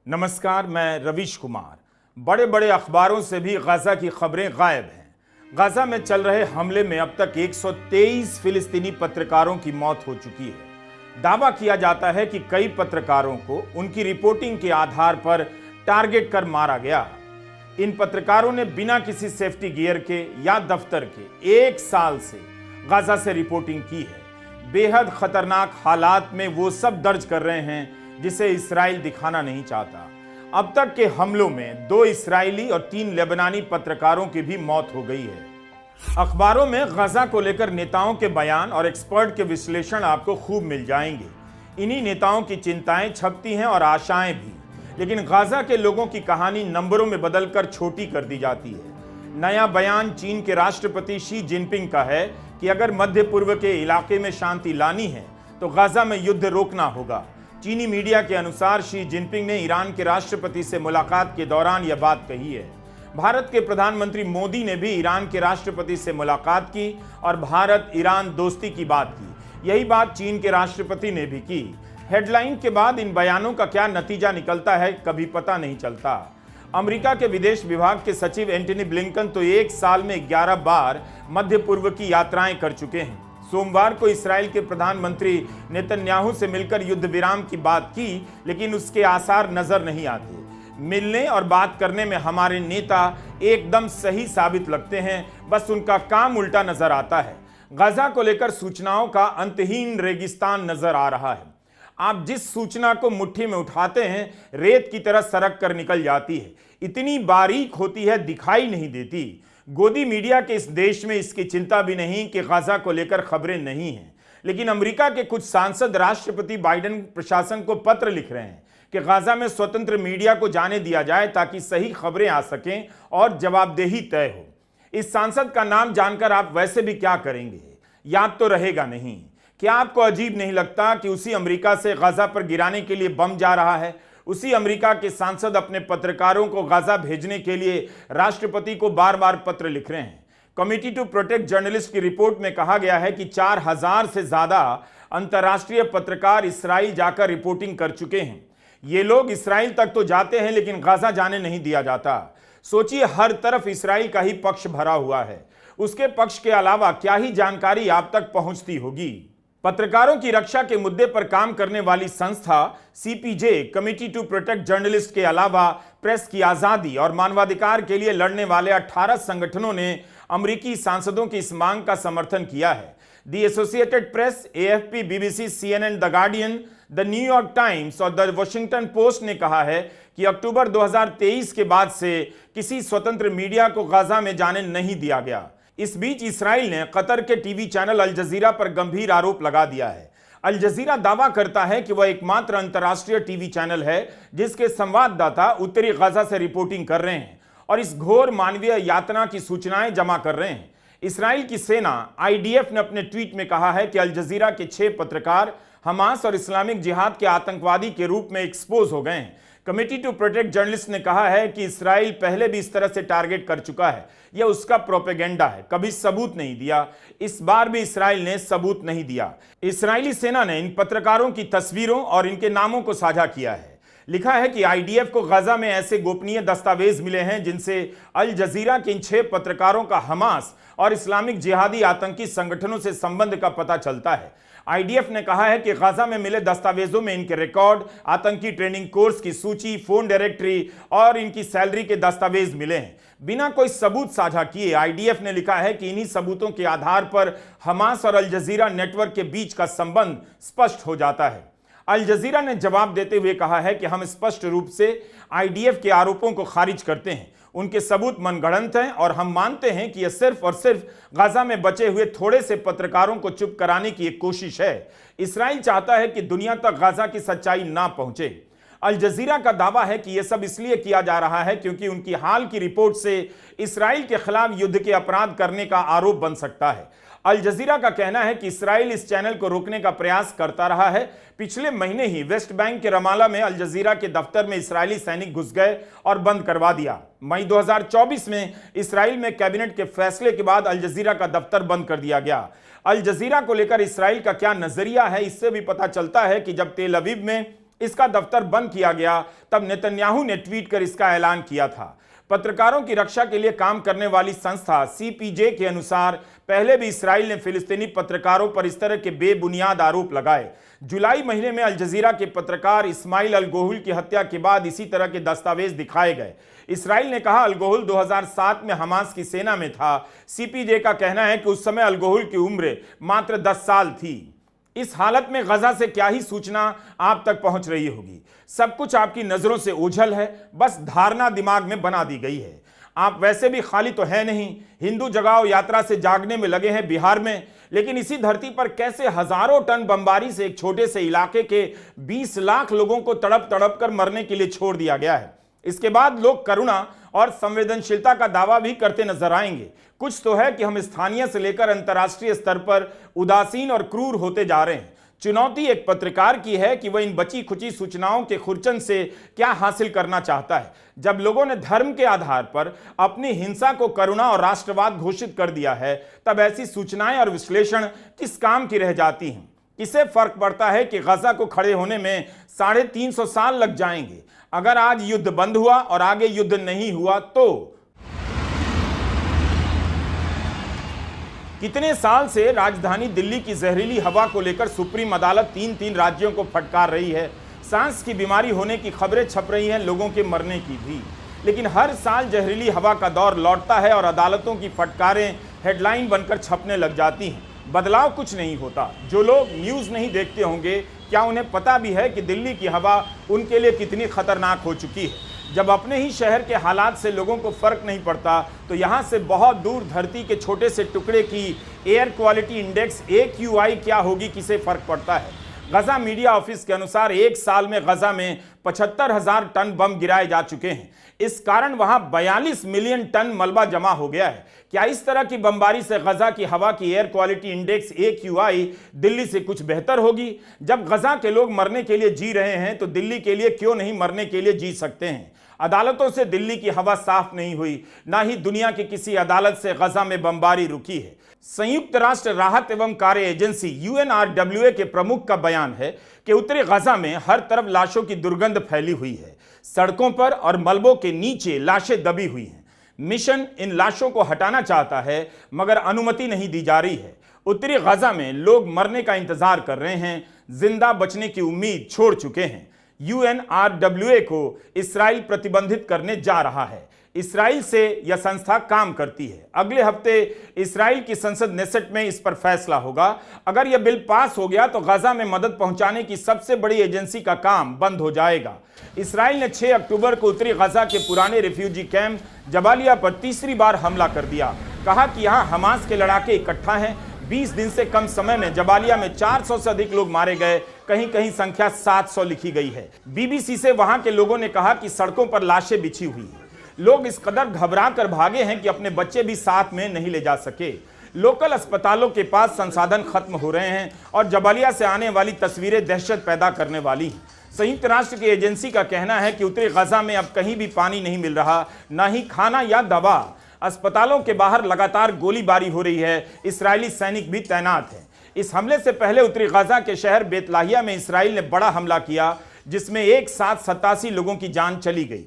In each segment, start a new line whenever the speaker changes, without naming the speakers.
नमस्कार, मैं रवीश कुमार। बड़े बड़े अखबारों से भी गाजा की खबरें गायब हैं। गाजा में चल रहे हमले में अब तक 123 फिलिस्तीनी पत्रकारों की मौत हो चुकी है। दावा किया जाता है कि कई पत्रकारों को उनकी रिपोर्टिंग के आधार पर टारगेट कर मारा गया। इन पत्रकारों ने बिना किसी सेफ्टी गियर के या दफ्तर के 1 साल से गाजा से रिपोर्टिंग की है। बेहद खतरनाक हालात में वो सब दर्ज कर रहे हैं जिसे इस्राइल दिखाना नहीं चाहता। अब तक के हमलों में 2 इस्राइली और 3 लेबनानी पत्रकारों की भी मौत हो गई है। अखबारों में गाजा को लेकर नेताओं के बयान और एक्सपर्ट के विश्लेषण आपको खूब मिल जाएंगे। इन्हीं नेताओं की चिंताएं छपती हैं और आशाएं भी, लेकिन गाजा के लोगों की कहानी नंबरों में बदलकर छोटी कर दी जाती है। नया बयान चीन के राष्ट्रपति शी जिनपिंग का है कि अगर मध्य पूर्व के इलाके में शांति लानी है तो गाजा में युद्ध रोकना होगा। चीनी मीडिया के अनुसार शी जिनपिंग ने ईरान के राष्ट्रपति से मुलाकात के दौरान यह बात कही है। भारत के प्रधानमंत्री मोदी ने भी ईरान के राष्ट्रपति से मुलाकात की और भारत ईरान दोस्ती की बात की। यही बात चीन के राष्ट्रपति ने भी की। हेडलाइन के बाद इन बयानों का क्या नतीजा निकलता है कभी पता नहीं चलता। अमेरिका के विदेश विभाग के सचिव एंटनी ब्लिंकन तो 1 साल में 11 बार मध्य पूर्व की यात्राएं कर चुके हैं। सोमवार को इस्राएल के प्रधानमंत्री नेतन्याहू से मिलकर युद्ध विराम की बात की, लेकिन उसके आसार नजर नहीं आते। मिलने और बात करने में हमारे नेता एकदम सही साबित लगते हैं, बस उनका काम उल्टा नजर आता है। गाजा को लेकर सूचनाओं का अंतहीन रेगिस्तान नजर आ रहा है। आप जिस सूचना को मुट्ठी में उठाते हैं रेत की तरह सरक कर निकल जाती है। इतनी बारीक होती है दिखाई नहीं देती। गोदी मीडिया के इस देश में इसकी चिंता भी नहीं कि गाजा को लेकर खबरें नहीं हैं, लेकिन अमेरिका के कुछ सांसद राष्ट्रपति बाइडेन प्रशासन को पत्र लिख रहे हैं कि गाजा में स्वतंत्र मीडिया को जाने दिया जाए ताकि सही खबरें आ सकें और जवाबदेही तय हो। इस सांसद का नाम जानकर आप वैसे भी क्या करेंगे, याद तो रहेगा नहीं। क्या आपको अजीब नहीं लगता कि उसी अमेरिका से गाजा पर गिराने के लिए बम जा रहा है? उसी अमेरिका के सांसद अपने पत्रकारों को गाजा भेजने के लिए राष्ट्रपति को बार बार पत्र लिख रहे हैं। कमिटी टू प्रोटेक्ट जर्नलिस्ट की रिपोर्ट में कहा गया है कि 4000 से ज्यादा अंतर्राष्ट्रीय पत्रकार इस्राइल जाकर रिपोर्टिंग कर चुके हैं। ये लोग इस्राइल तक तो जाते हैं लेकिन गाजा जाने नहीं दिया जाता। सोचिए, हर तरफ इस्राइल का ही पक्ष भरा हुआ है। उसके पक्ष के अलावा क्या ही जानकारी आप तक पहुंचती होगी। पत्रकारों की रक्षा के मुद्दे पर काम करने वाली संस्था CPJ, committee to protect journalist के अलावा प्रेस की आजादी और मानवाधिकार के लिए लड़ने वाले 18 संगठनों ने अमेरिकी सांसदों की इस मांग का समर्थन किया है। The associated press, AFP, BBC, CNN, the guardian, the New York times और द वॉशिंगटन पोस्ट ने कहा है कि अक्टूबर 2023 के बाद से किसी स्वतंत्र मीडिया को गाजा में जाने नहीं दिया गया। इस बीच इस्राइल ने कतर के टीवी चैनल अल जजीरा पर गंभीर आरोप लगा दिया है। अल जजीरा दावा करता है कि वह एकमात्र अंतर्राष्ट्रीय टीवी चैनल है जिसके संवाददाता उत्तरी गाजा से रिपोर्टिंग कर रहे हैं और इस घोर मानवीय यातना की सूचनाएं जमा कर रहे हैं। इस्राइल की सेना आईडीएफ ने अपने ट्वीट में कहा है कि अल जजीरा के 6 पत्रकार हमास और इस्लामिक जिहाद के आतंकवादी के रूप में एक्सपोज हो गए हैं। कमिटी टू प्रोटेक्ट जर्नलिस्ट ने कहा है कि इस्राइल पहले भी इस तरह से टारगेट कर चुका है। यह उसका प्रोपेगेंडा है, कभी सबूत नहीं दिया। इस बार भी इस्राइल ने सबूत नहीं दिया। इस्राइली सेना ने इन पत्रकारों की तस्वीरों और इनके नामों को साझा किया है। लिखा है कि आईडीएफ को गाजा में ऐसे गोपनीय दस्तावेज मिले हैं जिनसे अल जजीरा के इन 6 पत्रकारों का हमास और इस्लामिक जिहादी आतंकी संगठनों से संबंध का पता चलता है। आईडीएफ ने कहा है कि गाजा में मिले दस्तावेजों में इनके रिकॉर्ड, आतंकी ट्रेनिंग कोर्स की सूची, फोन डायरेक्टरी और इनकी सैलरी के दस्तावेज मिले हैं। बिना कोई सबूत साझा किए आईडीएफ ने लिखा है कि इन्हीं सबूतों के आधार पर हमास और अल जजीरा नेटवर्क के बीच का संबंध स्पष्ट हो जाता है। अल जजीरा ने जवाब देते हुए कहा है कि हम स्पष्ट रूप से आईडीएफ के आरोपों को खारिज करते हैं। उनके सबूत मनगढ़ंत हैं और हम मानते हैं कि यह सिर्फ और सिर्फ गाजा में बचे हुए थोड़े से पत्रकारों को चुप कराने की एक कोशिश है। इस्राइल चाहता है कि दुनिया तक गाजा की सच्चाई ना पहुंचे। अल जजीरा का दावा है कि यह सब इसलिए किया जा रहा है क्योंकि उनकी हाल की रिपोर्ट से इस्राइल के खिलाफ युद्ध के अपराध करने का आरोप बन सकता है। अल जजीरा का कहना है कि इस्राइल इस चैनल को रोकने का प्रयास करता रहा है। पिछले महीने ही वेस्ट बैंक के रमाला में अल जजीरा के दफ्तर में इस्राइली सैनिक घुस गए और बंद करवा दिया। मई 2024 में इस्राइल में कैबिनेट के फैसले के बाद अल जजीरा का दफ्तर बंद कर दिया गया। अल जजीरा को लेकर इस्राइल का क्या नजरिया है इससे भी पता चलता है कि जब तेल अवीव में इसका दफ्तर बंद किया गया, तब नेतन्याहू ने ट्वीट कर इसका ऐलान किया था। पत्रकारों की रक्षा के लिए काम करने वाली संस्था सीपीजे के अनुसार पहले भी इस्राइल ने फिलिस्तीनी पत्रकारों पर इस तरह के बेबुनियाद आरोप लगाए। जुलाई महीने में अल जजीरा के पत्रकार इस्माइल अल गोहुल की हत्या के बाद इसी तरह के दस्तावेज दिखाए गए। इस्राइल ने कहा अल गोहुल 2007 में हमास की सेना में था। सीपीजे का कहना है कि उस समय अल गोहुल की उम्र मात्र 10 साल थी। इस हालत में गजा से क्या ही सूचना आप तक पहुंच रही होगी। सब कुछ आपकी नजरों से ओझल है, बस धारणा दिमाग में बना दी गई है। आप वैसे भी खाली तो है नहीं, हिंदू जगाओ यात्रा से जागने में लगे हैं बिहार में, लेकिन इसी धरती पर कैसे हजारों टन बमबारी से एक छोटे से इलाके के 20 लाख लोगों को तड़प तड़प कर मरने के लिए छोड़ दिया गया है। इसके बाद लोग करुणा और संवेदनशीलता का दावा भी करते नजर आएंगे। कुछ तो है कि हम स्थानीय से लेकर अंतर्राष्ट्रीय स्तर पर उदासीन और क्रूर होते जा रहे हैं। चुनौती एक पत्रकार की है कि वह इन बची खुची सूचनाओं के खुरचन से क्या हासिल करना चाहता है। जब लोगों ने धर्म के आधार पर अपनी हिंसा को करुणा और राष्ट्रवाद घोषित कर दिया है, तब ऐसी सूचनाएं और विश्लेषण किस काम की रह जाती हैं। इससे फर्क पड़ता है कि गजा को खड़े होने में 350 साल लग जाएंगे। अगर आज युद्ध बंद हुआ और आगे युद्ध नहीं हुआ तो कितने साल से राजधानी दिल्ली की जहरीली हवा को लेकर सुप्रीम अदालत 3 राज्यों को फटकार रही है। सांस की बीमारी होने की खबरें छप रही हैं, लोगों के मरने की भी। लेकिन हर साल जहरीली हवा का दौर लौटता है और अदालतों की फटकारें हेडलाइन बनकर छपने लग जाती हैं। बदलाव कुछ नहीं होता। जो लोग न्यूज़ नहीं देखते होंगे, क्या उन्हें पता भी है कि दिल्ली की हवा उनके लिए कितनी खतरनाक हो चुकी है? जब अपने ही शहर के हालात से लोगों को फर्क नहीं पड़ता, तो यहाँ से बहुत दूर धरती के छोटे से टुकड़े की एयर क्वालिटी इंडेक्स AQI क्या होगी, किसे फर्क पड़ता है? गजा मीडिया ऑफिस के अनुसार एक साल में गजा में 75,000 टन बम गिराए जा चुके हैं। इस कारण वहां 42 मिलियन टन मलबा जमा हो गया है। क्या इस तरह की बमबारी से गजा की हवा की air quality index AQI Delhi से कुछ बेहतर होगी? जब गजा के लोग मरने के लिए जी रहे हैं, तो दिल्ली के लिए क्यों नहीं मरने के लिए जी सकते हैं? अदालतों से दिल्ली की हवा साफ नहीं हुई, ना ही दुनिया की किसी अदालत से गजा में बमबारी रुकी है। संयुक्त राष्ट्र राहत एवं कार्य एजेंसी UNRWA के प्रमुख का बयान है कि उत्तरी गजा में हर तरफ लाशों की दुर्गंध फैली हुई है। सड़कों पर और मलबों के नीचे लाशें दबी हुई हैं। मिशन इन लाशों को हटाना चाहता है, मगर अनुमति नहीं दी जा रही है। उत्तरी गजा में लोग मरने का इंतजार कर रहे हैं, जिंदा बचने की उम्मीद छोड़ चुके हैं। UNRWA को इस्राइल प्रतिबंधित करने जा रहा है। इस्राइल से यह संस्था काम करती है। अगले हफ्ते इस्राइल की संसद नेसेट में इस पर फैसला होगा। अगर यह बिल पास हो गया तो गजा में मदद पहुंचाने की सबसे बड़ी एजेंसी का काम बंद हो जाएगा। इस्राइल ने 6 अक्टूबर को उत्तरी गजा के पुराने रिफ्यूजी कैंप जबालिया पर तीसरी बार हमला कर दिया। कहा कि यहां हमास के लड़ाके इकट्ठा हैं। 20 दिन से कम समय में जबालिया में 400 से अधिक लोग मारे गए, कहीं कहीं संख्या 700 लिखी गई है। BBC से वहां के लोगों ने कहा कि सड़कों पर लाशें बिछी हुई हैं। लोग इस कदर घबरा कर भागे हैं कि अपने बच्चे भी साथ में नहीं ले जा सके। लोकल अस्पतालों के पास संसाधन खत्म हो रहे हैं और जबालिया से आने वाली तस्वीरें दहशत पैदा करने वाली हैं। संयुक्त राष्ट्र की एजेंसी का कहना है कि उत्तरी गजा में अब कहीं भी पानी नहीं मिल रहा, ना ही खाना या दवा। अस्पतालों के बाहर लगातार गोलीबारी हो रही है। इस्राएली सैनिक भी तैनात हैं। इस हमले से पहले उत्तरी गजा के शहर बेतलाहिया में इस्राइल ने बड़ा हमला किया, जिसमें एक साथ 87 लोगों की जान चली गई।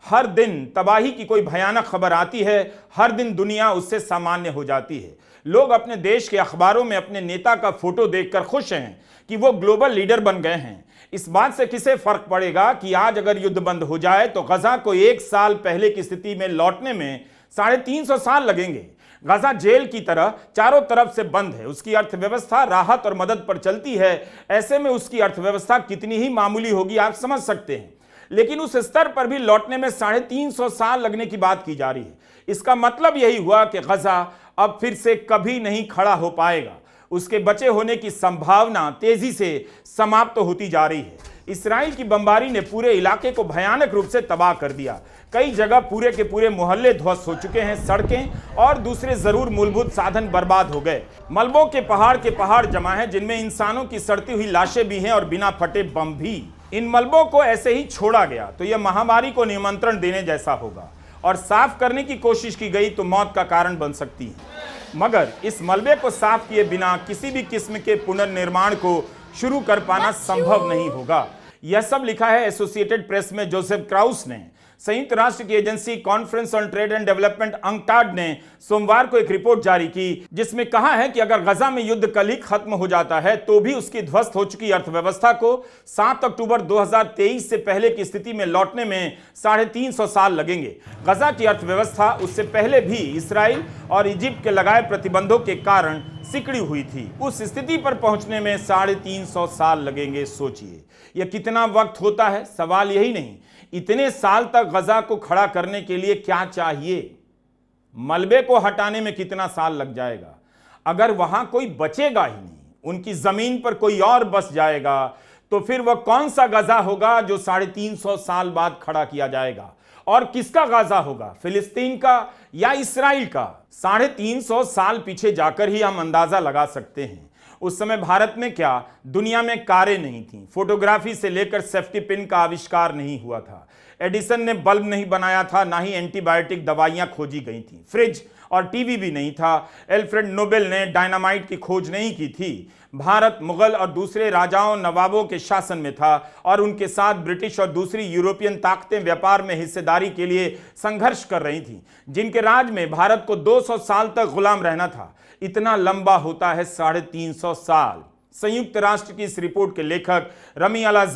हर दिन तबाही की कोई भयानक खबर आती है, हर दिन दुनिया उससे सामान्य हो जाती है। लोग अपने देश के अखबारों में अपने नेता का फोटो देखकर खुश हैं कि वो ग्लोबल लीडर बन गए हैं। इस बात से किसे फर्क पड़ेगा कि आज अगर युद्ध बंद हो जाए तो गजा को एक साल पहले की स्थिति में लौटने में 350 साल लगेंगे। गजा जेल की तरह चारों तरफ से बंद है। उसकी अर्थव्यवस्था राहत और मदद पर चलती है। ऐसे में उसकी अर्थव्यवस्था कितनी ही मामूली होगी आप समझ सकते हैं। लेकिन उस स्तर पर भी लौटने में 350 साल लगने की बात की जा रही है। इसका मतलब यही हुआ कि गजा अब फिर से कभी नहीं खड़ा हो पाएगा। उसके बचे होने की संभावना तेजी से समाप्त होती जा रही है। इस्राइल की बमबारी ने पूरे इलाके को भयानक रूप से तबाह कर दिया। कई जगह पूरे के पूरे मोहल्ले ध्वस्त हो चुके हैं। सड़कें और दूसरे जरूर मूलभूत साधन बर्बाद हो गए। मलबों के पहाड़ जमा हैं, जिनमें इंसानों की सड़ती हुई लाशें भी हैं और बिना फटे बम भी। इन मलबों को ऐसे ही छोड़ा गया तो यह महामारी को निमंत्रण देने जैसा होगा, और साफ करने की कोशिश की गई तो मौत का कारण बन सकती है। मगर इस मलबे को साफ किए बिना किसी भी किस्म के पुनर्निर्माण को शुरू कर पाना संभव नहीं होगा। यह सब लिखा है एसोसिएटेड प्रेस में जोसेफ क्राउस ने। संयुक्त राष्ट्र की agency conference on trade and development UNCTAD ने सोमवार को एक रिपोर्ट जारी की, जिसमें कहा है कि अगर गजा में युद्ध कल ही खत्म हो जाता है तो भी उसकी ध्वस्त हो चुकी अर्थव्यवस्था को 7 अक्टूबर 2023 से पहले की स्थिति में लौटने में 350 साल लगेंगे। गजा की अर्थव्यवस्था उससे पहले भी इसराइल और इजिप्ट के लगाए प्रतिबंधों के कारण सिकड़ी हुई थी। उस स्थिति पर पहुंचने में 350 साल लगेंगे। सोचिए यह कितना वक्त होता है। सवाल यही नहीं, इतने साल तक गजा को खड़ा करने के लिए क्या चाहिए? मलबे को हटाने में कितना साल लग जाएगा? अगर वहां कोई बचेगा ही नहीं, उनकी जमीन पर कोई और बस जाएगा, तो फिर वह कौन सा गजा होगा जो 350 साल बाद खड़ा किया जाएगा? और किसका गजा होगा, फिलिस्तीन का या इसराइल का? 350 साल पीछे जाकर ही हम अंदाजा लगा सकते हैं। उस समय भारत में क्या, दुनिया में कारें नहीं थीं, फोटोग्राफी से लेकर सेफ्टी पिन का आविष्कार नहीं हुआ था, एडिसन ने बल्ब नहीं बनाया था, ना ही एंटीबायोटिक दवाइयां खोजी गई थीं, फ्रिज और टीवी भी नहीं था, एल्फ्रेड नोबेल ने डायनामाइट की खोज नहीं की थी। भारत मुगल और दूसरे राजाओं नवाबों के शासन में था और उनके साथ ब्रिटिश और दूसरी यूरोपियन ताकतें व्यापार में हिस्सेदारी के लिए संघर्ष कर रही थीं, जिनके राज में भारत को 200 साल तक गुलाम रहना था। इतना लंबा होता है 350 साल। संयुक्त राष्ट्र की इस रिपोर्ट के लेखक रमी अलाजे